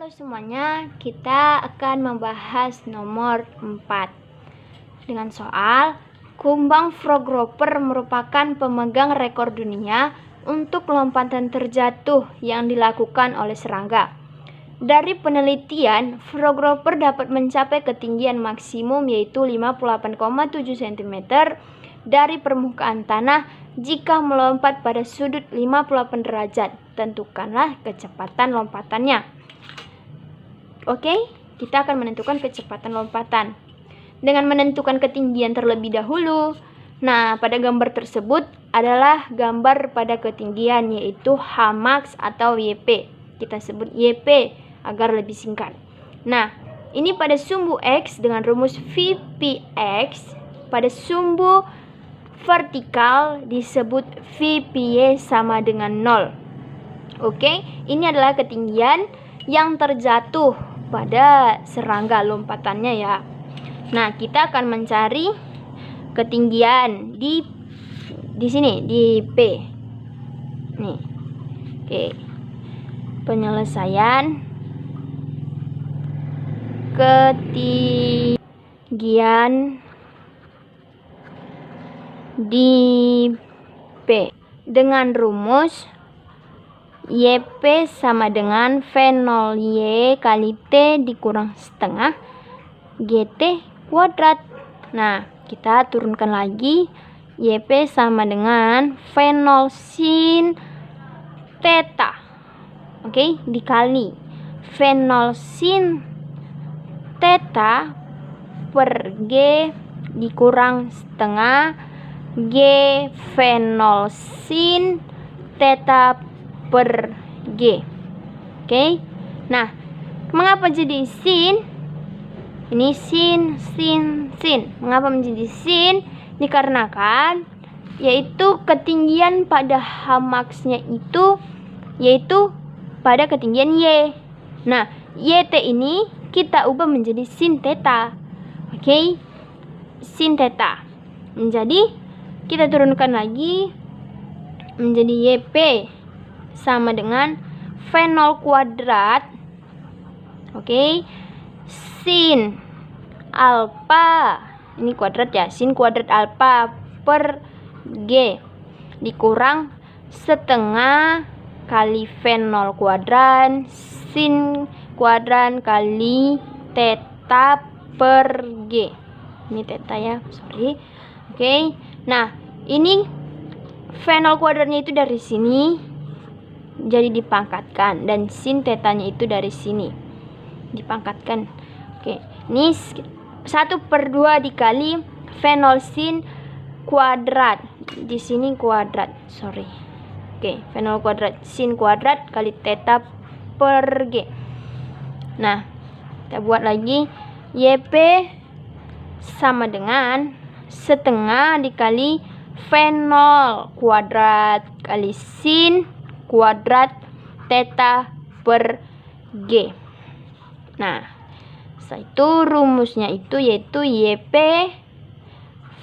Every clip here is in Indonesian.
Halo semuanya, kita akan membahas nomor 4 dengan soal Gumbang Frogropper merupakan pemegang rekor dunia untuk lompatan terjatuh yang dilakukan oleh serangga. Dari penelitian, Frogropper dapat mencapai ketinggian maksimum yaitu 58,7 cm dari permukaan tanah jika melompat pada sudut 58 derajat. Tentukanlah kecepatan lompatannya. Oke, kita akan menentukan kecepatan lompatan dengan menentukan ketinggian terlebih dahulu. Nah, pada gambar tersebut adalah gambar pada ketinggian yaitu Hmax atau YP. Kita sebut YP agar lebih singkat. Nah, ini pada sumbu X dengan rumus VPX. Pada sumbu vertikal disebut VPY sama dengan 0. Oke, ini adalah ketinggian yang terjatuh pada serangga lompatannya ya. Nah, kita akan mencari ketinggian di sini di P. Nih. Oke. Penyelesaian ketinggian di P dengan rumus YP sama dengan V0Y kali T dikurang setengah GT kuadrat. Nah, kita turunkan lagi. YP sama dengan V0 sin theta. Oke, dikali V0 sin theta per G dikurang setengah G V0 sin theta per G. Oke. Nah, mengapa jadi sin? Ini sin. Mengapa menjadi sin? Dikarenakan yaitu ketinggian pada Hmax-nya itu yaitu pada ketinggian Y. Nah, YT ini kita ubah menjadi sin theta. Oke. Sin theta. Menjadi kita turunkan lagi menjadi YP sama dengan V0 kuadrat. Oke. Sin alfa. Ini kuadrat ya. Sin kuadrat alfa per G dikurang setengah kali V0 kuadrat sin kuadrat kali theta per G. Ini theta ya, sorry. Oke. Nah, ini V0 kuadratnya itu dari sini jadi dipangkatkan dan sin tetanya itu dari sini dipangkatkan. Oke, ini 1/2 dikali V0 sin kuadrat. Di sini kuadrat, sorry. Oke, V0 kuadrat sin kuadrat kali theta per G. Nah, kita buat lagi. YP sama dengan setengah dikali V0 kuadrat kali sin kuadrat theta per G. Nah, setelah itu rumusnya itu yaitu YP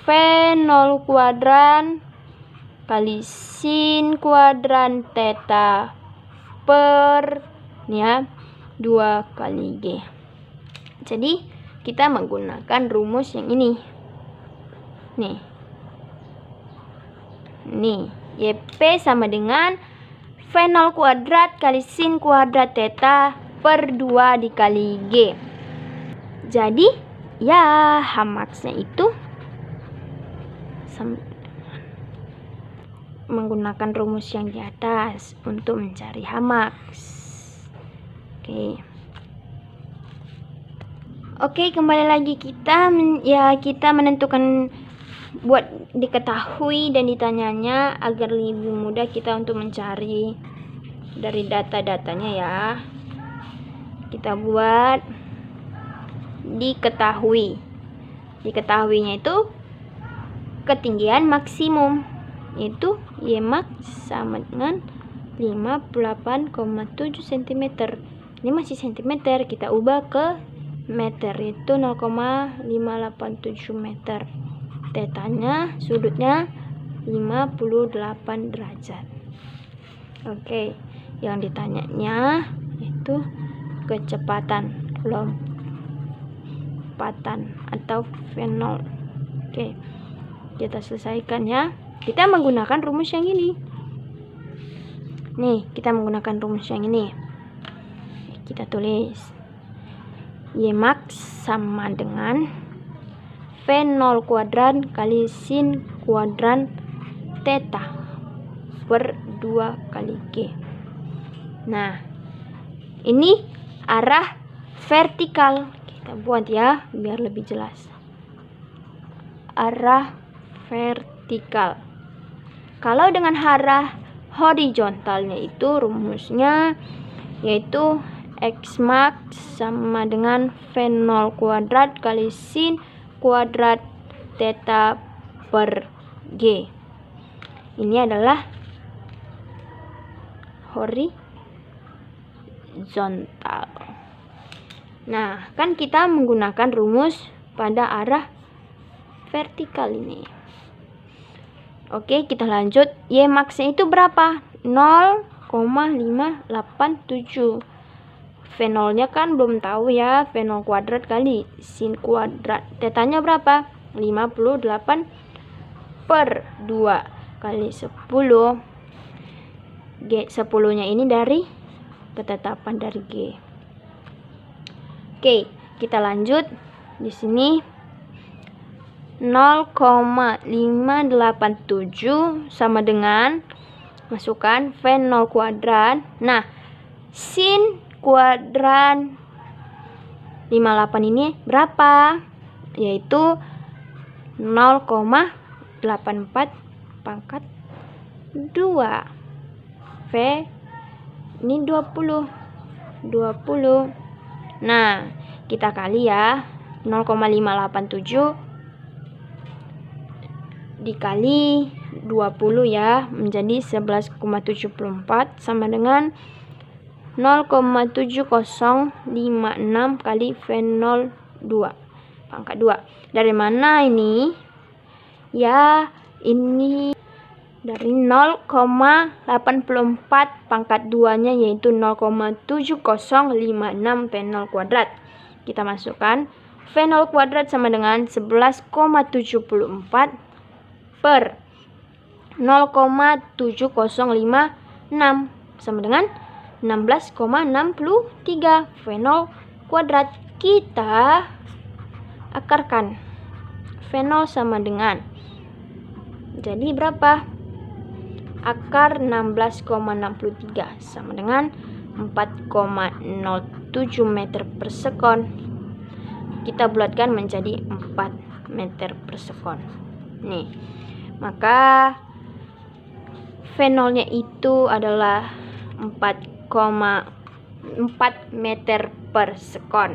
V0 kuadrat kali sin kuadrat theta per 2 kali G. Jadi, kita menggunakan rumus yang ini. Nih, YP sama dengan V0 kuadrat kali sin kuadrat theta per 2 dikali G. Jadi, ya Hmax-nya itu menggunakan rumus yang di atas untuk mencari Hmax. Oke, kembali lagi kita menentukan buat diketahui dan ditanyanya agar lebih mudah kita untuk mencari dari data-datanya ya. Kita buat diketahui. Diketahuinya itu ketinggian maksimum yaitu Ymax sama dengan 58,7 cm. Ini masih cm, kita ubah ke meter itu 0,587 meter. Tetanya sudutnya 58 derajat. Oke, yang ditanyanya itu kecepatan lompatan atau fenol. Oke, kita selesaikan ya. Kita menggunakan rumus yang ini. Nih, kita menggunakan rumus yang ini. Kita tulis Ymax sama dengan V0 kuadrat kali sin kuadrat theta per 2 kali G. Nah, ini arah vertikal. Kita buat ya, biar lebih jelas. Arah vertikal. Kalau dengan arah horizontalnya itu rumusnya yaitu X max sama dengan V0 kuadrat kali sin kuadrat theta per G. Ini adalah horizontal. Nah, kan kita menggunakan rumus pada arah vertikal ini. Oke, kita lanjut. Y max-nya itu berapa? 0,587. V0-nya kan belum tahu ya. V0 kuadrat kali sin kuadrat. Tetanya berapa? 58 per 2 kali 10. G 10-nya ini dari ketetapan dari G. Oke, kita lanjut. Di sini 0,587 sama dengan masukkan V0 kuadrat. Nah, sin kuadrat 58 ini berapa? Yaitu 0,84 pangkat 2. V ini 20. Nah, kita kali ya. 0,587 dikali 20 ya, menjadi 11,74 sama dengan 0,7056 kali V02 pangkat 2. Dari mana ini? Ya, ini dari 0,84 pangkat 2-nya yaitu 0,7056 V0 kuadrat. Kita masukkan V0 kuadrat sama dengan 11,74 per 0,7056 sama dengan 16,63 V0 kuadrat. Kita akarkan. V0 sama dengan, jadi berapa? Akar 16,63 sama dengan 4,07 meter per sekon. Kita bulatkan menjadi 4 meter per sekon. Nih, maka V0-nya itu adalah 4,4 meter per sekon.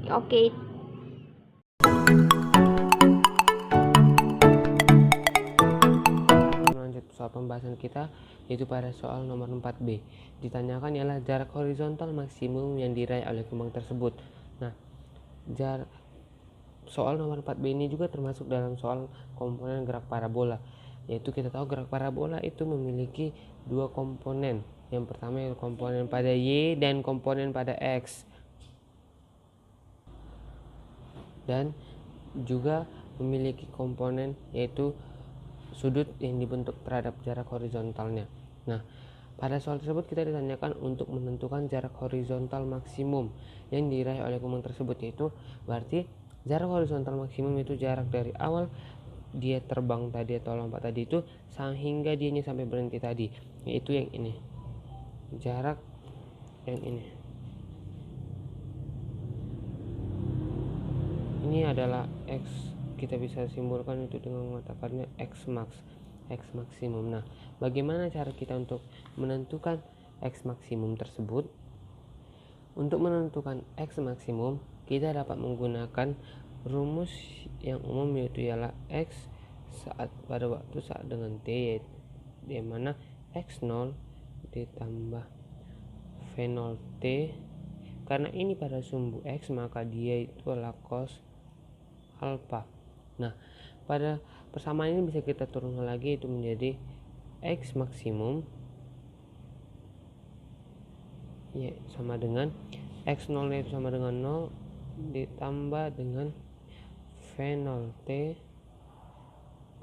Oke. Lanjut soal pembahasan kita, yaitu pada soal nomor 4B. Ditanyakan ialah jarak horizontal maksimum yang diraih oleh kembang tersebut. Nah, soal nomor 4B ini juga termasuk dalam soal komponen gerak parabola. Yaitu kita tahu gerak parabola itu memiliki dua komponen. Yang pertama yaitu komponen pada Y dan komponen pada X. Dan juga memiliki komponen yaitu sudut yang dibentuk terhadap jarak horizontalnya. Nah, pada soal tersebut kita ditanyakan untuk menentukan jarak horizontal maksimum yang diraih oleh kembang tersebut, yaitu berarti jarak horizontal maksimum itu jarak dari awal dia terbang tadi atau lompat tadi itu hingga dianya sampai berhenti tadi, yaitu yang ini. Jarak yang ini. Ini adalah X, kita bisa simbolkan itu dengan mengatakannya X max, X maksimum. Nah, bagaimana cara kita untuk menentukan X maksimum tersebut? Untuk menentukan X maksimum, kita dapat menggunakan rumus yang umum, yaitu ialah X pada waktu saat dengan T, di mana X0 ditambah V0T. Karena ini pada sumbu X, maka dia itu adalah cos alpha. Nah, pada persamaan ini bisa kita turunkan lagi, itu menjadi X maksimum ya sama dengan X0 nya itu sama dengan 0 ditambah dengan fenol T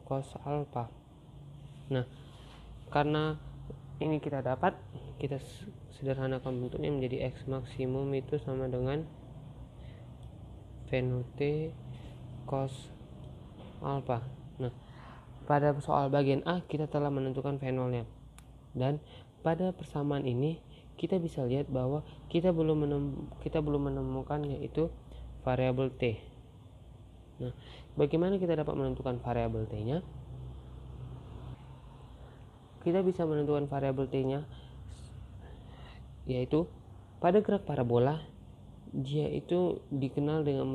cos alpha. Nah, karena ini kita dapat, kita sederhanakan bentuknya menjadi X maksimum itu sama dengan fenol T cos alpha. Nah, pada soal bagian A kita telah menentukan fenolnya, dan pada persamaan ini kita bisa lihat bahwa kita belum menemukan yaitu variabel T. Nah, bagaimana kita dapat menentukan variabel T-nya? Kita bisa menentukan variabel T-nya yaitu pada gerak parabola, dia itu dikenal dengan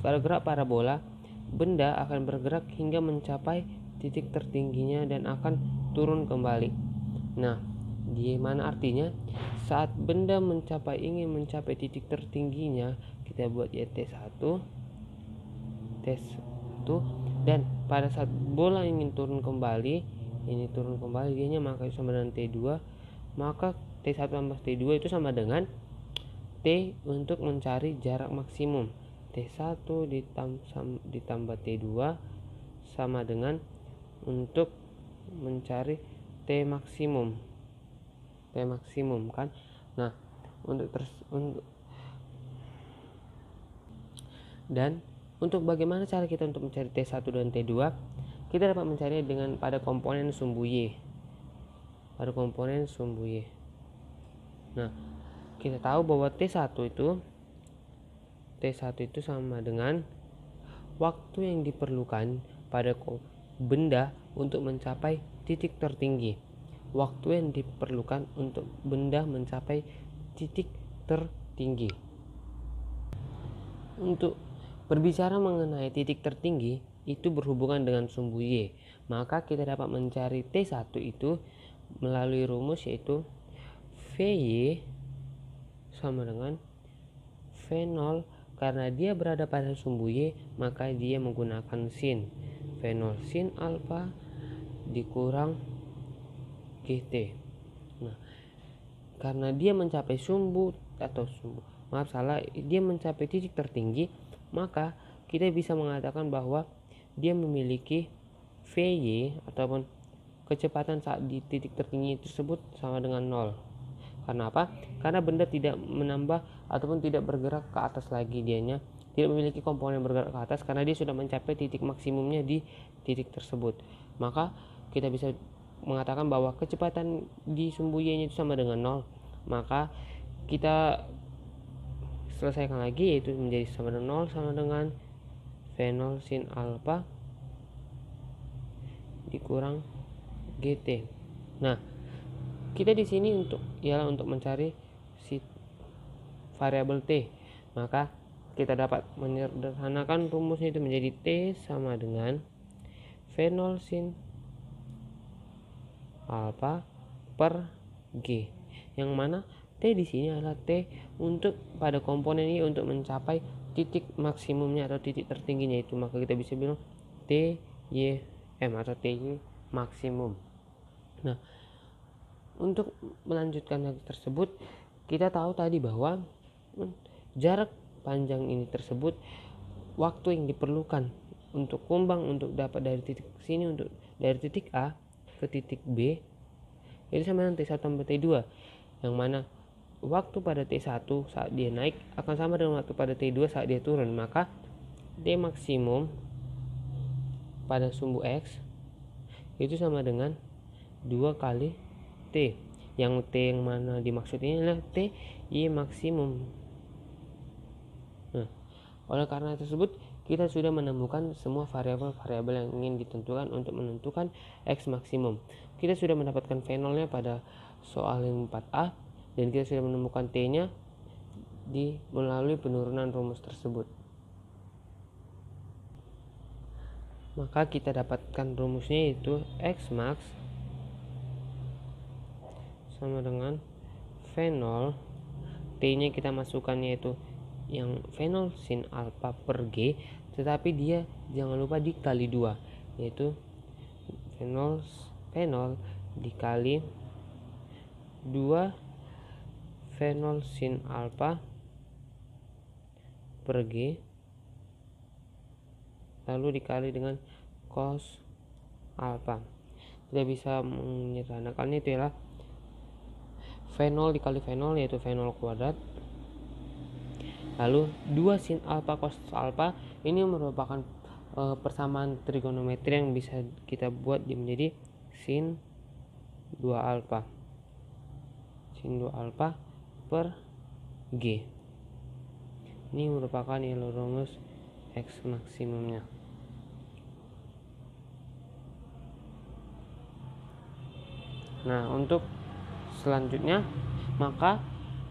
pada gerak parabola, benda akan bergerak hingga mencapai titik tertingginya dan akan turun kembali. Nah, di mana artinya saat benda ingin mencapai titik tertingginya, kita buat ya T1, dan pada saat bola ingin turun kembali, dianya maka sama dengan T2, maka T1 tambah T2 itu sama dengan T untuk mencari jarak maksimum. T1 ditambah T2 sama dengan untuk mencari T maksimum kan. Nah, untuk bagaimana cara kita untuk mencari T1 dan T2, kita dapat mencari dengan pada komponen sumbu Y. Nah, kita tahu bahwa T1 itu sama dengan waktu yang diperlukan pada benda untuk mencapai titik tertinggi. Waktu yang diperlukan untuk benda mencapai titik tertinggi. Untuk berbicara mengenai titik tertinggi itu berhubungan dengan sumbu Y, maka kita dapat mencari T1 itu melalui rumus yaitu VY sama dengan V0. Karena dia berada pada sumbu Y, maka dia menggunakan sin. V0 sin alpha dikurang GT. Nah, karena dia mencapai dia mencapai titik tertinggi, maka kita bisa mengatakan bahwa dia memiliki VY ataupun kecepatan saat di titik tertinggi tersebut sama dengan 0. Karena apa? Karena benda tidak menambah ataupun tidak bergerak ke atas lagi, dianya tidak memiliki komponen bergerak ke atas karena dia sudah mencapai titik maksimumnya di titik tersebut. Maka kita bisa mengatakan bahwa kecepatan di sumbu Y-nya itu sama dengan 0. Maka kita selesaikan lagi, yaitu menjadi sama dengan 0 sama dengan V0 sin alpha dikurang GT. Nah, kita di sini untuk mencari si variabel T. Maka kita dapat menyederhanakan rumusnya itu menjadi T sama dengan V0 sin alpha per G. Yang mana T di sini adalah T untuk pada komponen ini untuk mencapai titik maksimumnya atau titik tertingginya itu, maka kita bisa bilang TYM atau TY maksimum. Nah, untuk melanjutkan hal tersebut, kita tahu tadi bahwa jarak panjang ini tersebut, waktu yang diperlukan untuk kumbang untuk dapat dari titik sini dari titik A ke titik B itu sama dengan T1 tambah T2, yang mana waktu pada T1 saat dia naik akan sama dengan waktu pada T2 saat dia turun. Maka T maksimum pada sumbu X itu sama dengan 2 kali T. Yang T yang mana dimaksud ini adalah T Y maksimum. Nah, oleh karena tersebut kita sudah menemukan semua variabel-variabel yang ingin ditentukan untuk menentukan X maksimum. Kita sudah mendapatkan V0-nya pada soal yang 4A, dan kita sudah menemukan T-nya melalui penurunan rumus tersebut. Maka kita dapatkan rumusnya yaitu X max sama dengan V0, T-nya kita masukkan yaitu yang V0 sin alpha per G, tetapi dia jangan lupa dikali 2, yaitu V0 dikali 2 V0 sin alfa per G lalu dikali dengan cos alfa. Kita bisa menyederhanakannya itu adalah V0 dikali V0 yaitu V0 kuadrat, lalu 2 sin alfa cos alfa. Ini merupakan persamaan trigonometri yang bisa kita buat menjadi sin 2 alfa per G. Ini merupakan nilai rumus X maksimumnya. Nah, untuk selanjutnya maka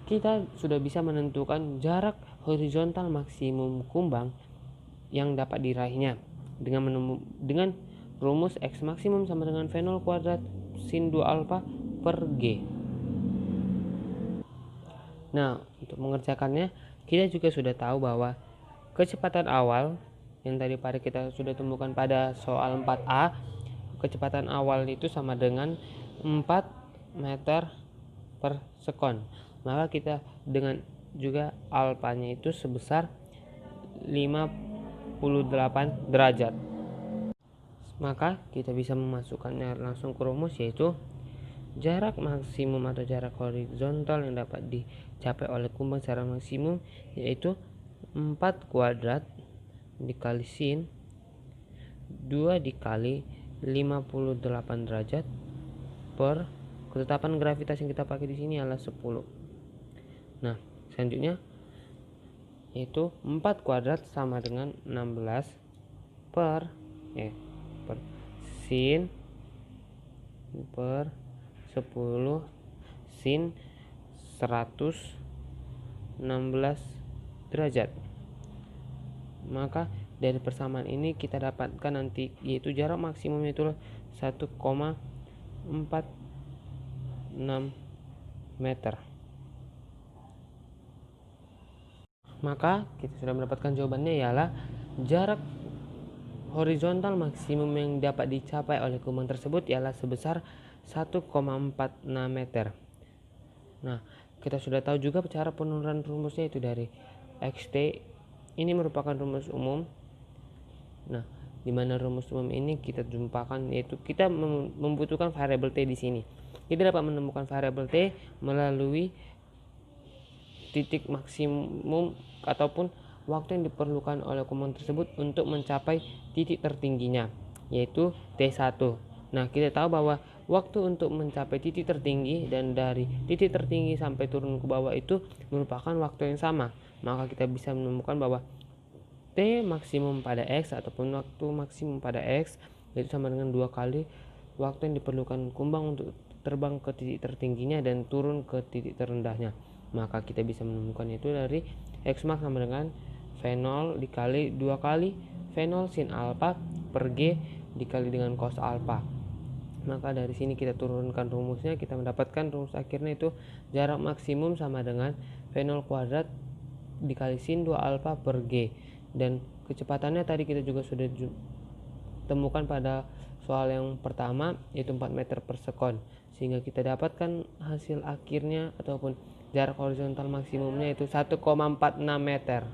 kita sudah bisa menentukan jarak horizontal maksimum kumbang yang dapat diraihnya dengan rumus X maksimum sama dengan V0 kuadrat sin 2 alfa per G. Nah, untuk mengerjakannya kita juga sudah tahu bahwa kecepatan awal yang tadi pada kita sudah temukan pada soal 4A, kecepatan awal itu sama dengan 4 meter per sekon. Maka kita dengan juga alfanya itu sebesar 58 derajat. Maka kita bisa memasukkannya langsung ke rumus, yaitu jarak maksimum atau jarak horizontal yang dapat dicapai oleh kumbang secara maksimum yaitu 4 kuadrat dikali sin 2 dikali 58 derajat per ketetapan gravitas yang kita pakai di sini adalah 10. Nah, selanjutnya yaitu 4 kuadrat sama dengan 16 per sin per 10 sin 116 derajat. Maka dari persamaan ini kita dapatkan nanti yaitu jarak maksimumnya itu 1,46 meter. Maka kita sudah mendapatkan jawabannya ialah jarak horizontal maksimum yang dapat dicapai oleh kumbang tersebut ialah sebesar 1,46 meter. Nah, kita sudah tahu juga cara penurunan rumusnya itu dari XT. Ini merupakan rumus umum. Nah, di mana rumus umum ini kita jumpakan yaitu kita membutuhkan variabel T di sini. Kita dapat menemukan variabel T melalui titik maksimum ataupun waktu yang diperlukan oleh kumbang tersebut untuk mencapai titik tertingginya, yaitu T1. Nah, kita tahu bahwa waktu untuk mencapai titik tertinggi dan dari titik tertinggi sampai turun ke bawah itu merupakan waktu yang sama. Maka kita bisa menemukan bahwa T maksimum pada X ataupun waktu maksimum pada X itu sama dengan 2 kali waktu yang diperlukan kumbang untuk terbang ke titik tertingginya dan turun ke titik terendahnya. Maka kita bisa menemukan itu dari X max sama dengan V0 dikali 2 kali V0 sin alfa per G dikali dengan cos alfa. Maka dari sini kita turunkan rumusnya, kita mendapatkan rumus akhirnya itu jarak maksimum sama dengan V0 kuadrat dikali sin 2 alfa per G. Dan kecepatannya tadi kita juga sudah temukan pada soal yang pertama yaitu 4 meter per sekon, sehingga kita dapatkan hasil akhirnya ataupun jarak horizontal maksimumnya itu 1,46 meter.